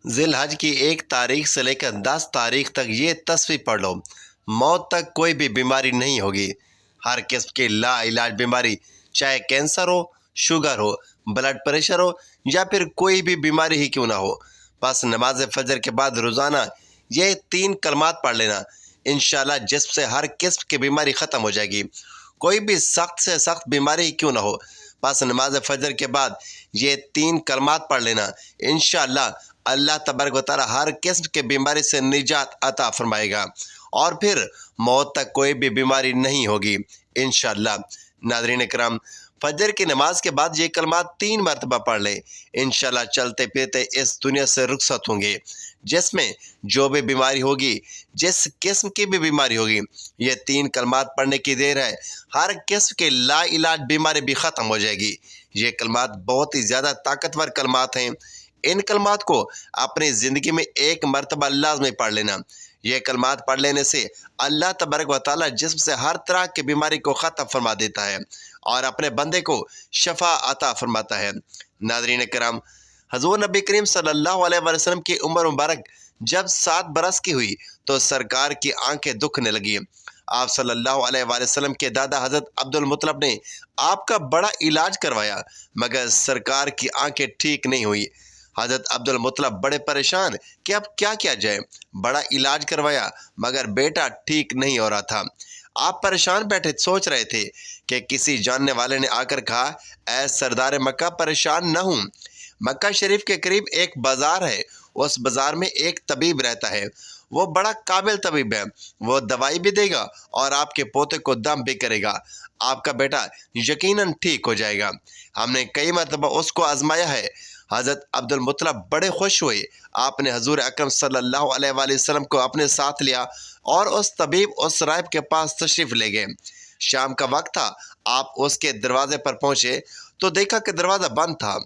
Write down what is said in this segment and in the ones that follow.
ذی الحج کی 1 تاریخ سے لے کر 10 تاریخ تک یہ تصویر پڑھ لو، موت تک کوئی بھی بیماری نہیں ہوگی۔ ہر قسم کی لا علاج بیماری، چاہے کینسر ہو، شوگر ہو، بلڈ پریشر ہو یا پھر کوئی بھی بیماری ہی کیوں نہ ہو، بس نماز فجر کے بعد روزانہ یہ 3 کلمات پڑھ لینا۔ انشاءاللہ جسم سے ہر قسم کی بیماری ختم ہو جائے گی۔ کوئی بھی سخت سے سخت بیماری ہی کیوں نہ ہو، بس نماز فجر کے بعد یہ 3 کلمات پڑھ لینا۔ انشاءاللہ اللہ تبارک و تعالی ہر قسم کے بیماری سے نجات عطا فرمائے گا اور پھر موت تک کوئی بھی بیماری نہیں ہوگی انشاءاللہ۔ ناظرین اکرام، فجر کی نماز کے بعد یہ کلمات 3 مرتبہ پڑھ لیں، انشاءاللہ چلتے پھرتے اس دنیا سے رخصت ہوں گے۔ جس میں جو بھی بیماری ہوگی، جس قسم کی بھی بیماری ہوگی، یہ 3 کلمات پڑھنے کی دیر ہے، ہر قسم کے لا علاج بیماری بھی ختم ہو جائے گی۔ یہ کلمات بہت ہی زیادہ طاقتور کلمات ہیں۔ ان کلمات کو اپنی زندگی میں 1 مرتبہ لازمی پڑھ لینا۔ یہ کلمات پڑھ لینے سے اللہ تبارک و تعالی جسم سے ہر طرح کی بیماری کو ختم فرما دیتا ہے اور اپنے بندے کو شفا عطا فرماتا ہے۔ ناظرین کرام، حضور نبی کریم صلی اللہ علیہ وسلم کی عمر مبارک جب 7 برس کی ہوئی تو سرکار کی آنکھیں دکھنے لگی۔ آپ صلی اللہ علیہ وسلم کے دادا حضرت عبد المطلب نے آپ کا بڑا علاج کروایا، مگر سرکار کی آنکھیں ٹھیک نہیں ہوئی۔ حضرت عبد المطلب بڑے پریشان کہ اب کیا کیا جائے۔ بڑا علاج کروایا مگر بیٹا ٹھیک نہیں ہو رہا تھا۔ آپ پریشان بیٹھے سوچ رہے تھے کہ کسی جاننے والے نے آ کر کہا، اے سردار مکہ پریشان نہ ہوں، مکہ شریف کے قریب ایک بازار ہے، اس بازار میں ایک طبیب رہتا ہے، وہ بڑا قابل طبیب ہے، وہ دوائی بھی دے گا اور آپ کے پوتے کو دم بھی کرے گا، آپ کا بیٹا یقیناً ٹھیک ہو جائے گا۔ ہم نے کئی مرتبہ اس کو آزمایا ہے۔ حضرت عبد المطلب بڑے خوش ہوئے۔ آپ نے حضور اکرم صلی اللہ علیہ وسلم کو اپنے ساتھ لیا اور اس طبیب اس راہب کے پاس تشریف لے گئے۔ شام کا وقت تھا، آپ اس کے دروازے پر پہنچے تو دیکھا کہ دروازہ بند تھا۔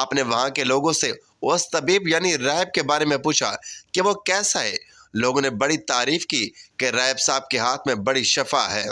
آپ نے وہاں کے لوگوں سے اس طبیب یعنی راہب کے بارے میں پوچھا کہ وہ کیسا ہے۔ لوگوں نے بڑی تعریف کی کہ راہب صاحب کے ہاتھ میں بڑی شفا ہے،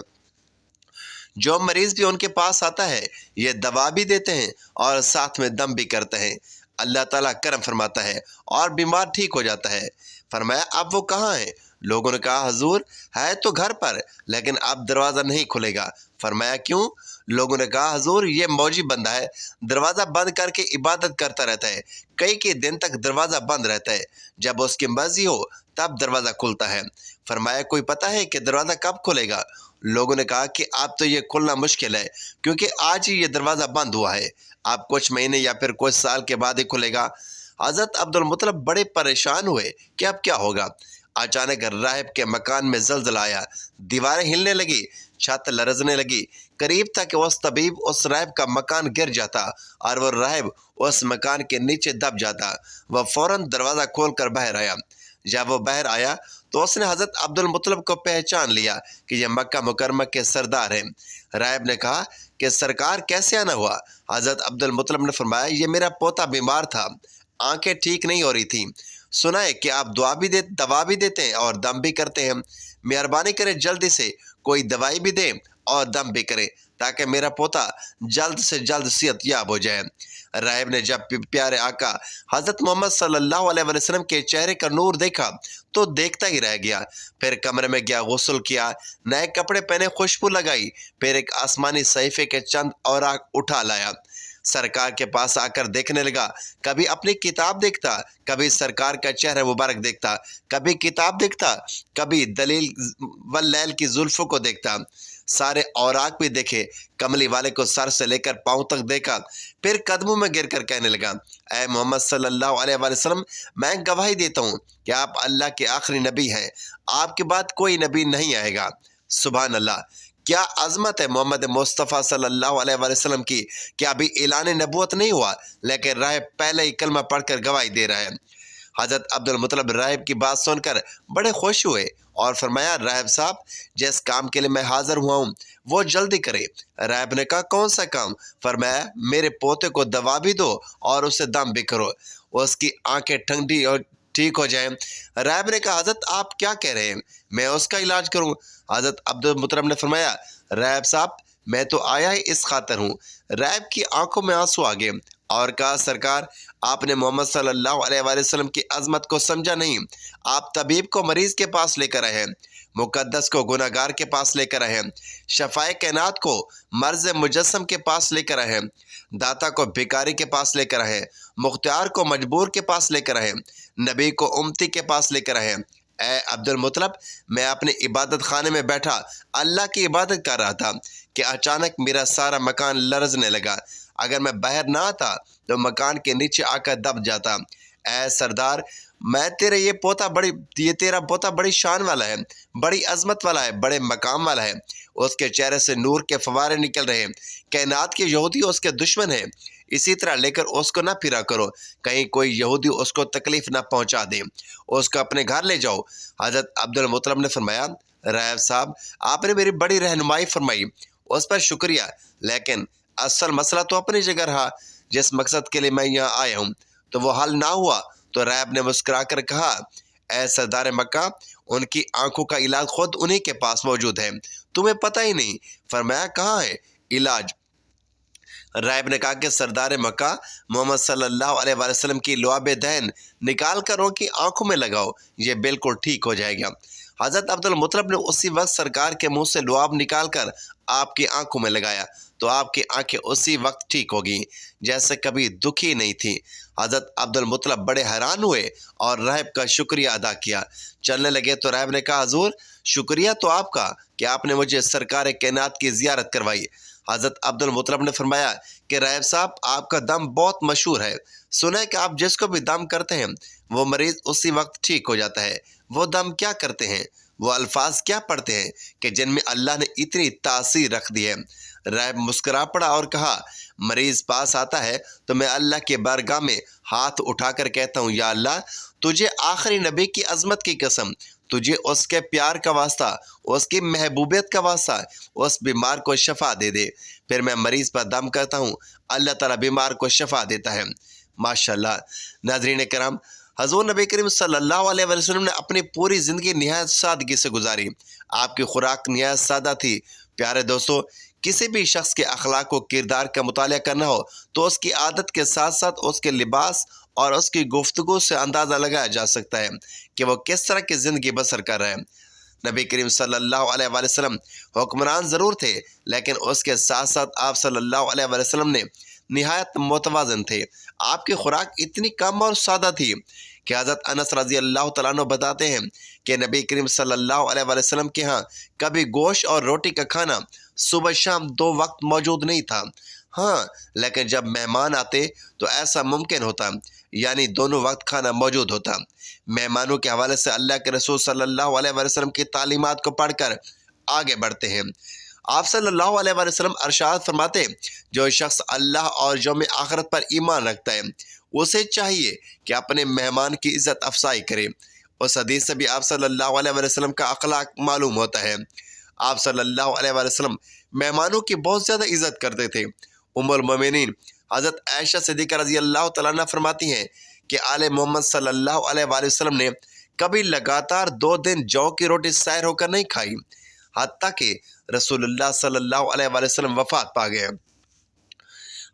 جو مریض بھی ان کے پاس آتا ہے یہ دوا بھی دیتے ہیں اور ساتھ میں دم بھی کرتے ہیں۔ اللہ تعالیٰ کرم فرماتا ہے اور بیمار ٹھیک ہو جاتا ہے۔ فرمایا اب وہ کہاں ہے؟ لوگوں نے کہا حضور ہے تو گھر پر، لیکن اب دروازہ نہیں کھلے گا۔ فرمایا کیوں؟ لوگوں نے کہا حضور یہ موجی بندہ ہے، دروازہ بند کر کے عبادت کرتا رہتا ہے، کئی دن تک دروازہ بند رہتا ہے، جب اس کی مرضی ہو تب دروازہ کھلتا ہے۔ فرمایا کوئی پتہ ہے کہ دروازہ کب کھلے گا؟ لوگوں نے کہا کہ اب تو یہ کھلنا مشکل ہے کیونکہ آج ہی یہ دروازہ بند ہوا ہے، اب کچھ مہینے یا پھر کچھ سال کے بعد ہی کھلے گا۔ حضرت عبد المطلب بڑے پریشان ہوئے کہ اب کیا ہوگا۔ اچانک راہب کے مکان میں زلزلہ آیا، دیواریں ہلنے لگی، چھت لرزنے لگی، قریب تھا کہ اس طبیب اس راہب کا مکان گر جاتا اور وہ راہب اس مکان کے نیچے دب جاتا۔ وہ فوراً دروازہ کھول کر باہر آیا۔ جب وہ باہر آیا تو اس نے حضرت عبد المطلب کو پہچان لیا کہ یہ مکہ مکرمہ کے سردار ہیں۔ راہب نے کہا کہ سرکار کیسے آنا ہوا؟ حضرت عبد المطلب نے فرمایا یہ میرا پوتا بیمار تھا، آنکھیں ٹھیک نہیں ہو رہی تھیں، سنا ہے کہ آپ دوا بھی دیتے ہیں اور دم بھی کرتے ہیں، مہربانی کریں جلدی سے کوئی دوائی بھی دیں اور دم بھی کریں تاکہ میرا پوتا جلد سے جلد صحت یاب ہو جائے۔ راہب نے جب پیارے آقا حضرت محمد صلی اللہ علیہ وسلم کے چہرے کا نور دیکھا تو دیکھتا ہی رہ گیا۔ پھر کمرے میں گیا، غسل کیا، نئے کپڑے پہنے، خوشبو لگائی، پھر ایک آسمانی صحیفے کے چند اوراق اٹھا لایا، سرکار کے پاس آ کر دیکھنے لگا۔ کبھی اپنی کتاب دیکھتا، کبھی سرکار کا چہرہ مبارک دیکھتا، کبھی کتاب دیکھتا، کبھی دلیل واللیل کی زلفوں کو دیکھتا، سارے اوراق بھی دیکھے، کملی والے کو سر سے لے کر پاؤں تک دیکھا، پھر قدموں میں گر کر کہنے لگا، اے محمد صلی اللہ علیہ وسلم، میں گواہی دیتا ہوں کہ آپ اللہ کے آخری نبی ہیں، آپ کے بعد کوئی نبی نہیں آئے گا۔ سبحان اللہ، کیا عظمت ہے محمد مصطفیٰ صلی اللہ علیہ وسلم کی کہ ابھی اعلان نبوت نہیں ہوا لیکن راہب پہلے ہی کلمہ پڑھ کر گواہی دے رہا ہے۔ حضرت عبد المطلب راہب کی بات سن کر بڑے خوش ہوئے اور فرمایا راہب صاحب جس کام کے لیے میں حاضر ہوا ہوں وہ جلدی کرے۔ راہب نے کہا کون سا کام؟ فرمایا میرے پوتے کو دوا بھی دو اور اسے دم بھی کرو، اس کی آنکھیں ٹھنڈی اور ٹھیک ہو جائیں۔ راہب نے کہا حضرت آپ کیا کہہ رہے ہیں، میں اس کا علاج کروں؟ حضرت عبد المطلب نے فرمایا راہب صاحب میں تو آیا ہی اس خاطر ہوں۔ راہب کی آنکھوں میں آنسو آ گئے اور کہا سرکار آپ نے محمد صلی اللہ علیہ وآلہ وسلم کی عظمت کو سمجھا نہیں۔ آپ طبیب کو مریض کے پاس لے کر آئے، مقدس کو گناہگار کے پاس لے کر آئے، شفائے کائنات کو مرض مجسم کے پاس لے کر آئے، داتا کو بھکاری کے پاس لے کر آئے، مختار کو مجبور کے پاس لے کر آئے، نبی کو امتی کے پاس لے کر آئے۔ اے عبد المطلب، میں اپنے عبادت خانے میں بیٹھا اللہ کی عبادت کر رہا تھا کہ اچانک میرا سارا مکان لرزنے لگا۔ اگر میں باہر نہ آتا تو مکان کے نیچے آ کر دب جاتا۔ اے سردار، میں تیرا پوتا بڑی شان والا ہے، بڑی عظمت والا ہے، بڑے مقام والا ہے۔ اس کے چہرے سے نور کے فوارے نکل رہے ہیں، کائنات کے یہودی اس کے دشمن ہیں۔ اسی طرح لے کر اس کو نہ پھرا کرو، کہیں کوئی یہودی اس کو تکلیف نہ پہنچا دے۔ اس کو اپنے گھر لے جاؤ۔ حضرت عبد المطلب نے فرمایا، راہب صاحب، آپ نے میری بڑی رہنمائی فرمائی، اس پر شکریہ، لیکن اصل مسئلہ تو اپنی جگہ رہا۔ جس مقصد کے لیے میں یہاں آیا ہوں تو وہ حل نہ ہوا۔ تو راہب نے مسکرا کر کہا، اے سردار مکہ، ان کی آنکھوں کا علاج خود انہی کے پاس موجود ہے، تمہیں پتہ ہی نہیں۔ فرمایا، کہاں ہے علاج؟ راہب نے کہا کہ سردار مکہ، محمد صلی اللہ علیہ وآلہ وسلم کی لعاب دہن نکال کر ان کی آنکھوں میں لگاؤ، یہ بالکل ٹھیک ہو جائے گا۔ حضرت عبد المطلب نے اسی وقت سرکار کے منہ سے لعاب نکال کر آپ کی آنکھوں میں لگایا تو آپ کی آنکھیں اسی وقت ٹھیک ہو گئیں، جیسے کبھی دکھی نہیں تھی۔ حضرت عبد المطلب بڑے حیران ہوئے اور راہب کا شکریہ ادا کیا۔ چلنے لگے تو راہب نے کہا، حضور، شکریہ تو آپ کا کہ آپ نے مجھے سرکار کائنات کی زیارت کروائی۔ حضرت عبد المطلب نے فرمایا کہ راہب صاحب، آپ کا دم بہت مشہور ہے، سنا ہے کہ آپ جس کو بھی دم کرتے ہیں وہ مریض اسی وقت ٹھیک ہو جاتا ہے۔ وہ دم کیا کرتے ہیں، وہ الفاظ کیا پڑھتے ہیں کہ جن میں اللہ نے اتنی تاثیر رکھ دی ہے؟ راہب مسکرا پڑا اور کہا، مریض پاس آتا ہے تو میں اللہ کے بارگاہ میں ہاتھ اٹھا کر کہتا ہوں، یا اللہ، تجھے آخری نبی کی عظمت کی قسم، تجھے اس کے پیار کا واسطہ، اس کی محبوبیت کا واسطہ، اس بیمار کو شفا دے دے۔ پھر میں مریض پر دم کرتا ہوں، اللہ تعالیٰ بیمار کو شفا دیتا ہے۔ ماشاءاللہ۔ ناظرین کرام، حضور نبی کریم صلی اللہ علیہ وسلم نے اپنی پوری زندگی نہایت سادگی سے گزاری۔ آپ کی خوراک نہایت سادہ تھی۔ پیارے دوستو، کسی بھی شخص کے اخلاق و کردار کا مطالعہ کرنا ہو تو اس کی عادت کے ساتھ ساتھ اس کے لباس اور اس کی گفتگو سے اندازہ لگایا جا سکتا ہے کہ وہ کس طرح کی زندگی بسر کر رہے ہیں۔ نبی کریم صلی اللہ علیہ وآلہ وسلم حکمران ضرور تھے، لیکن اس کے ساتھ ساتھ آپ صلی اللہ علیہ وآلہ وسلم نے نہایت متوازن تھے۔ آپ کی خوراک اتنی کم اور سادہ تھی کہ حضرت انس رضی اللہ تعالیٰ عنہ بتاتے ہیں کہ نبی کریم صلی اللہ علیہ وآلہ وسلم کے ہاں کبھی گوشت اور روٹی کا کھانا صبح شام 2 وقت موجود نہیں تھا۔ ہاں، لیکن جب مہمان آتے تو ایسا ممکن ہوتا، یعنی دونوں وقت کھانا موجود ہوتا۔ مہمانوں کے حوالے سے اللہ کے رسول صلی اللہ علیہ وآلہ وسلم کی تعلیمات کو پڑھ کر آگے بڑھتے ہیں۔ آپ صلی اللہ علیہ وآلہ وسلم ارشاد فرماتے، جو شخص اللہ اور یوم آخرت پر ایمان رکھتا ہے اسے چاہیے کہ اپنے مہمان کی عزت افزائی کرے۔ اس حدیث سے بھی آپ صلی اللہ علیہ وآلہ وسلم کا اخلاق معلوم ہوتا ہے۔ آپ صلی اللہ علیہ وآلہ وسلم مہمانوں کی بہت زیادہ عزت کرتے تھے۔ ام المومنین حضرت عائشہ صدیقہ رضی اللہ تعالیٰ عنہ فرماتی ہیں کہ آل محمد صلی اللہ علیہ وآلہ وسلم نے کبھی لگاتار 2 دن جو کی روٹی سیر ہو کر نہیں کھائی، حتیٰ کہ رسول اللہ صلی اللہ علیہ وآلہ وسلم وفات پا گئے۔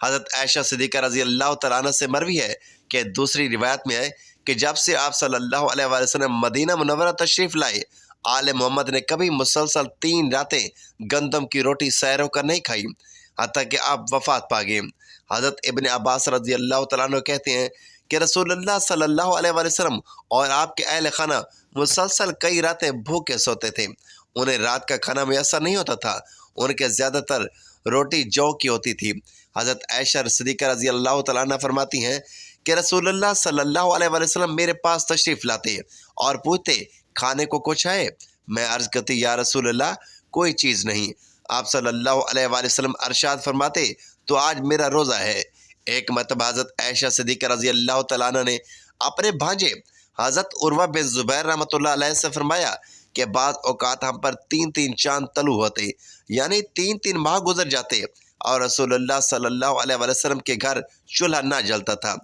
حضرت عائشہ صدیقہ رضی اللہ تعالیٰ عنہ سے مروی ہے کہ دوسری روایت میں ہے کہ جب سے آپ صلی اللہ علیہ وآلہ وسلم مدینہ منورہ تشریف لائے، آل محمد نے کبھی مسلسل 3 راتیں گندم کی روٹی سیر ہو کر نہیں کھائی، حتیٰ کہ آپ وفات پا گئے۔ حضرت ابن عباس رضی اللہ تعالیٰ عنہ کہتے ہیں کہ رسول اللہ صلی اللہ علیہ وآلہ وسلم اور آپ کے اہل خانہ مسلسل کئی راتیں بھوکے سوتے تھے۔ انہیں رات کا کھانا میسر نہیں ہوتا تھا، ان کے زیادہ تر روٹی جو کی ہوتی تھی۔ حضرت عائشہ صدیقہ رضی اللہ تعالیٰ عنہ فرماتی ہیں کہ رسول اللہ صلی اللہ علیہ وآلہ وسلم میرے پاس تشریف لاتے اور پوچھتے، کھانے کو کچھ ہے؟ میں عرض کرتی، یا رسول اللہ، کوئی چیز نہیں۔ آپ صلی اللہ علیہ وآلہ وسلم ارشاد فرماتے، تو آج میرا روزہ ہے۔ ایک مرتبہ حضرت عائشہ صدیقہ رضی اللہ تعالیٰ عنہ نے اپنے بھانجے حضرت عروہ بن زبیر رحمۃ اللہ علیہ سے فرمایا کہ بعض اوقات ہم پر 3 چاند طلوع ہوتے، یعنی 3 ماہ گزر جاتے اور رسول اللہ صلی اللہ علیہ وآلہ وسلم کے گھر چولہا نہ جلتا تھا۔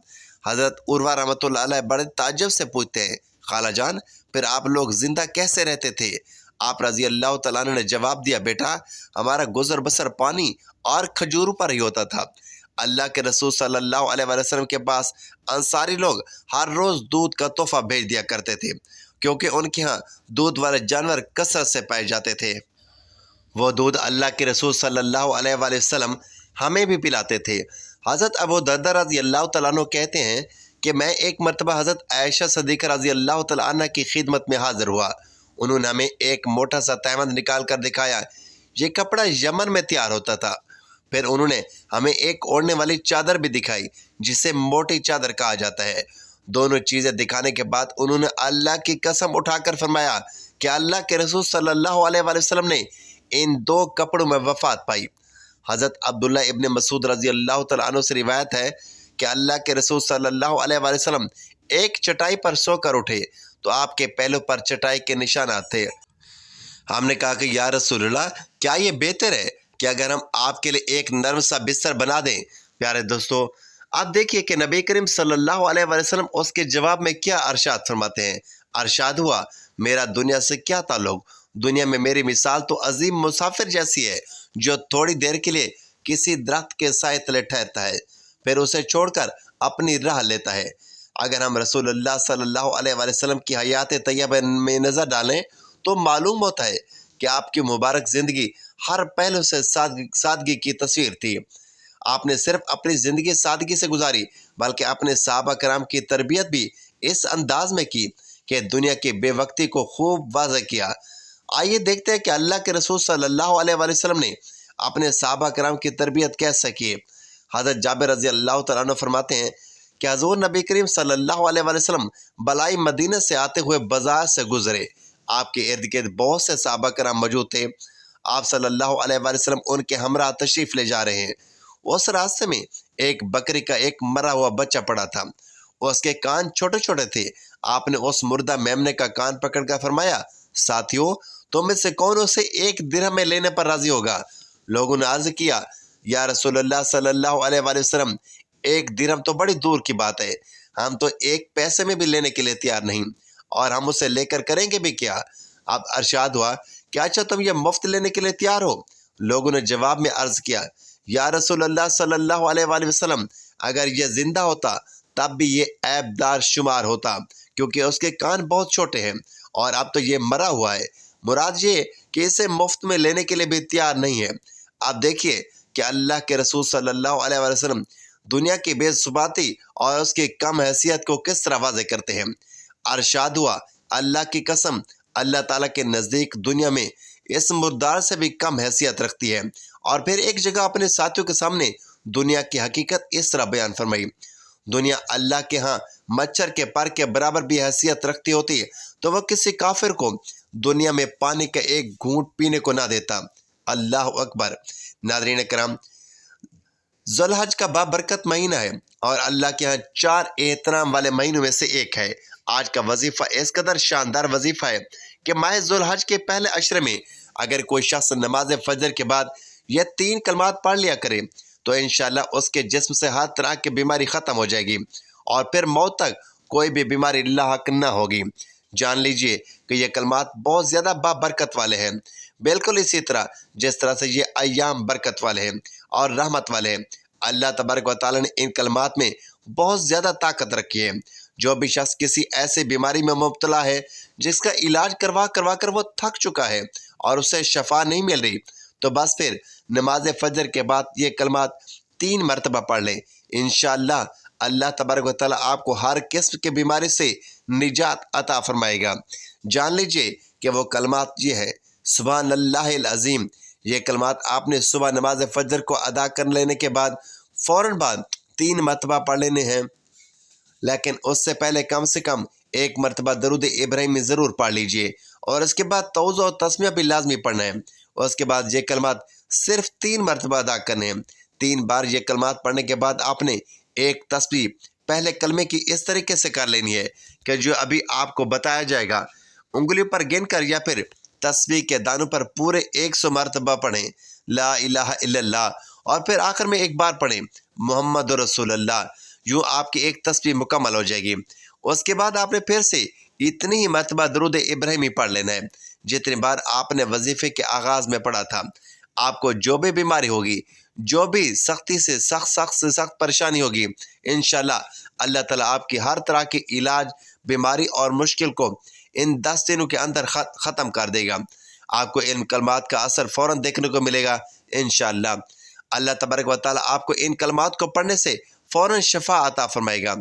حضرت عروہ رحمۃ اللہ علیہ بڑے تعجب سے پوچھتے ہیں، خالہ جان، پھر آپ لوگ زندہ کیسے رہتے تھے؟ آپ رضی اللہ تعالیٰ عنہ نے جواب دیا، بیٹا، ہمارا گزر بسر پانی اور کھجوروں پر ہی ہوتا تھا۔ اللہ کے رسول صلی اللہ علیہ وسلم کے پاس انصاری لوگ ہر روز دودھ کا تحفہ بھیج دیا کرتے تھے، کیونکہ ان کے ہاں دودھ والے جانور کثرت سے پائے جاتے تھے۔ وہ دودھ اللہ کے رسول صلی اللہ علیہ وآلہ وسلم ہمیں بھی پلاتے تھے۔ حضرت ابو دردہ رضی اللہ تعالیٰ عنہ کہتے ہیں کہ میں ایک مرتبہ حضرت عائشہ صدیقہ رضی اللہ تعالیٰ عنہ کی خدمت میں حاضر ہوا۔ انہوں نے ہمیں ایک موٹا سا تہمند نکال کر دکھایا۔ یہ کپڑا یمن میں تیار ہوتا تھا۔ پھر انہوں نے ہمیں ایک اوڑھنے والی چادر بھی دکھائی جسے موٹی چادر کہا جاتا ہے۔ دونوں چیزیں دکھانے کے بعد انہوں نے اللہ کی قسم اٹھا کر فرمایا کہ اللہ کے رسول صلی اللہ علیہ وآلہ وسلم نے ان دو کپڑوں میں وفات پائی۔ حضرت عبداللہ ابن مسعود رضی اللہ تعالیٰ عنہ سے روایت ہے کہ اللہ کے رسول صلی اللہ علیہ وآلہ وسلم ایک چٹائی پر سو کر اٹھے تو آپ کے پہلو پر چٹائی کے نشانات تھے۔ ہم نے کہا کہ یا رسول اللہ، کیا یہ بہتر ہے کہ اگر ہم آپ کے لیے ایک نرم سا بستر بنا دیں؟ پیارے دوستو، آپ دیکھیے کہ نبی کریم صلی اللہ علیہ وآلہ وسلم اس کے جواب میں کیا ارشاد فرماتے ہیں۔ ارشاد ہوا، میرا دنیا سے کیا تعلق؟ دنیا میں میری مثال تو عظیم مسافر جیسی ہے جو تھوڑی دیر کے لیے کسی درخت کے سائے تلے ٹھہرتا ہے، پھر اسے چھوڑ کر اپنی راہ لیتا ہے۔ اگر ہم رسول اللہ صلی اللہ علیہ وآلہ وسلم کی حیات طیبہ میں نظر ڈالیں تو معلوم ہوتا ہے کہ آپ کی مبارک زندگی ہر پہلو سے سادگی کی تصویر تھی۔ آپ نے صرف اپنی زندگی سادگی سے گزاری بلکہ اپنے صحابہ کرام کی تربیت بھی اس انداز میں کی کہ دنیا کی بے وقتی کو خوب واضح کیا۔ آئیے دیکھتے ہیں کہ اللہ کے رسول صلی اللہ علیہ وآلہ وسلم نے اپنے صحابہ کرام کی تربیت کیسے کی۔ حضرت جابر رضی اللہ تعالیٰ عنہ فرماتے ہیں کہ حضور نبی کریم صلی اللہ علیہ وآلہ وسلم بلائی مدینہ سے آتے ہوئے بازار سے گزرے۔ آپ کے ارد گرد بہت سے صحابہ کرام موجود تھے۔ آپ صلی اللہ علیہ وآلہ وسلم ان کے ہمراہ تشریف لے جا رہے ہیں۔ اس راستے میں ایک بکری کا ایک مرا ہوا بچہ پڑا تھا، اس کے کان چھوٹے چھوٹے تھے۔ آپ نے اس مردہ میمنے کا کان پکڑ کر فرمایا، ساتھیو، تم میں سے کون اسے 1 درہم میں لینے پر راضی ہوگا؟ لوگوں نے عرض کیا، یا رسول اللہ صلی اللہ علیہ وآلہ وسلم، 1 درہم تو بڑی دور کی بات ہے، ہم تو 1 پیسے میں بھی لینے کے لیے تیار نہیں، اور ہم اسے لے کر کریں گے بھی کیا؟ اب ارشاد ہوا کہ اچھا تم یہ مفت لینے کے لیے تیار ہو؟ لوگوں نے جواب میں عرض کیا، یا رسول اللہ صلی اللہ علیہ وآلہ وسلم، اگر یہ زندہ ہوتا تب بھی یہ عیب دار شمار ہوتا، کیونکہ اس کے کان بہت چھوٹے ہیں، اور اب تو یہ مرا ہوا ہے۔ مراد یہ کہ اسے مفت میں لینے کے لیے بھی تیار نہیں ہے۔ آپ دیکھیے کہ اللہ کے رسول صلی اللہ علیہ وآلہ وسلم دنیا کی بے ثباتی اور اس کی کم حیثیت کو کس طرح واضح کرتے ہیں۔ ارشاد ہوا، اللہ کی قسم، اللہ تعالیٰ کے نزدیک دنیا میں اس مردار سے بھی کم حیثیت رکھتی ہے۔ اور پھر ایک جگہ اپنے ساتھیوں کے سامنے دنیا کی حقیقت اس طرح بیان فرمائی، دنیا اللہ کے ہاں مچھر کے پر کے برابر بھی حیثیت رکھتی ہوتی تو وہ کسی کافر کو دنیا میں پانی کا ایک گھونٹ پینے کو نہ دیتا۔ اللہ اکبر۔ ناظرین کرام، ذوالحج کا بابرکت مہینہ ہے اور اللہ کے ہاں 4 احترام والے مہینوں میں سے ایک ہے۔ آج کا وظیفہ اس قدر شاندار وظیفہ ہے کہ ماہ ذوالحج کے پہلے عشرے میں اگر کوئی شخص نماز فجر کے بعد یہ 3 کلمات پڑھ لیا کرے تو انشاءاللہ اس کے جسم سے ہر طرح کی بیماری ختم ہو جائے گی اور پھر موت تک کوئی بھی بیماری لاحق نہ ہوگی۔ جان لیجئے کہ یہ کلمات بہت زیادہ بابرکت والے ہیں، بالکل اسی طرح جس طرح سے یہ ایام برکت والے ہیں اور رحمت والے ہیں۔ اللہ تبارک و تعالیٰ نے ان کلمات میں بہت زیادہ طاقت رکھی ہے۔ جو بھی شخص کسی ایسے بیماری میں مبتلا ہے جس کا علاج کروا کر وہ تھک چکا ہے اور اسے شفا نہیں مل رہی، تو بس پھر نماز فجر کے بعد یہ کلمات 3 مرتبہ پڑھ لیں۔ انشاءاللہ اللہ تبارک و تعالیٰ آپ کو ہر قسم کے بیماری سے نجات عطا فرمائے گا۔ جان لیجئے کہ وہ کلمات یہ ہے، سبحان اللہ العظیم۔ یہ کلمات آپ نے صبح نماز فجر کو ادا کر لینے کے بعد فوراً بعد 3 مرتبہ پڑھ لینے ہیں، لیکن اس سے پہلے کم سے کم 1 مرتبہ درود ابراہیمی ضرور پڑھ لیجئے، اور اس کے بعد توضع و تسمیہ بھی لازمی پڑھنا ہے۔ اس کے بعد یہ کلمات صرف 3 مرتبہ ادا کرنے ہیں۔ 3 بار یہ کلمات پڑھنے کے بعد آپ نے ایک تسبیح پہلے کلمے کی اس طریقے سے کر لینی ہے کہ جو ابھی آپ کو بتایا جائے گا، انگلیوں پر گن کر یا پھر تسبیح کے دانوں پر پورے 100 مرتبہ پڑھیں لا الہ الا اللہ، اور پھر آخر میں ایک بار پڑھیں محمد رسول اللہ۔ یوں آپ کی ایک تسبیح مکمل ہو جائے گی۔ اس کے بعد آپ نے پھر سے اتنی ہی مرتبہ درود ابراہیمی پڑھ لینا ہے جتنی بار آپ نے وظیفے کے آغاز میں پڑھا تھا۔ آپ کو جو بھی بیماری ہوگی، جو بھی سختی سے سخت پریشانی ہوگی انشاءاللہ اللہ تعالیٰ آپ کی ہر طرح کی علاج بیماری اور مشکل کو ان 10 دنوں کے اندر ختم کر دے گا۔ آپ کو ان کلمات کا اثر فوراً دیکھنے کو ملے گا انشاءاللہ۔ اللہ تبارک و تعالیٰ آپ کو ان کلمات کو پڑھنے سے فوراً شفا عطا فرمائے گا۔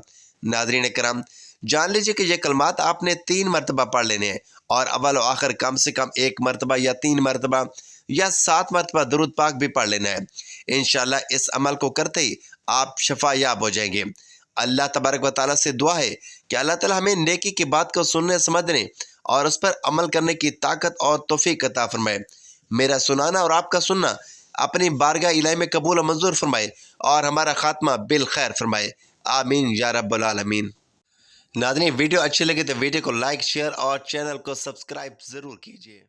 ناظرین کرام، جان لیجیے کہ یہ کلمات آپ نے 3 مرتبہ پڑھ لینے ہیں اور اول و آخر کم سے کم 1 مرتبہ یا 3 مرتبہ یا 7 مرتبہ درود پاک بھی پڑھ لینا ہے۔ انشاءاللہ اس عمل کو کرتے ہی آپ شفا یاب ہو جائیں گے۔ اللہ تبارک و تعالیٰ سے دعا ہے کہ اللہ تعالیٰ ہمیں نیکی کی بات کو سننے سمجھنے اور اس پر عمل کرنے کی طاقت اور توفیق عطا فرمائے۔ میرا سنانا اور آپ کا سننا اپنی بارگاہ الہی میں قبول و منظور فرمائے اور ہمارا خاتمہ بالخیر فرمائے، آمین یا رب العالمین۔ ناظرین، ویڈیو اچھی لگے تو ویڈیو کو لائک، شیئر اور چینل کو سبسکرائب ضرور کیجیے۔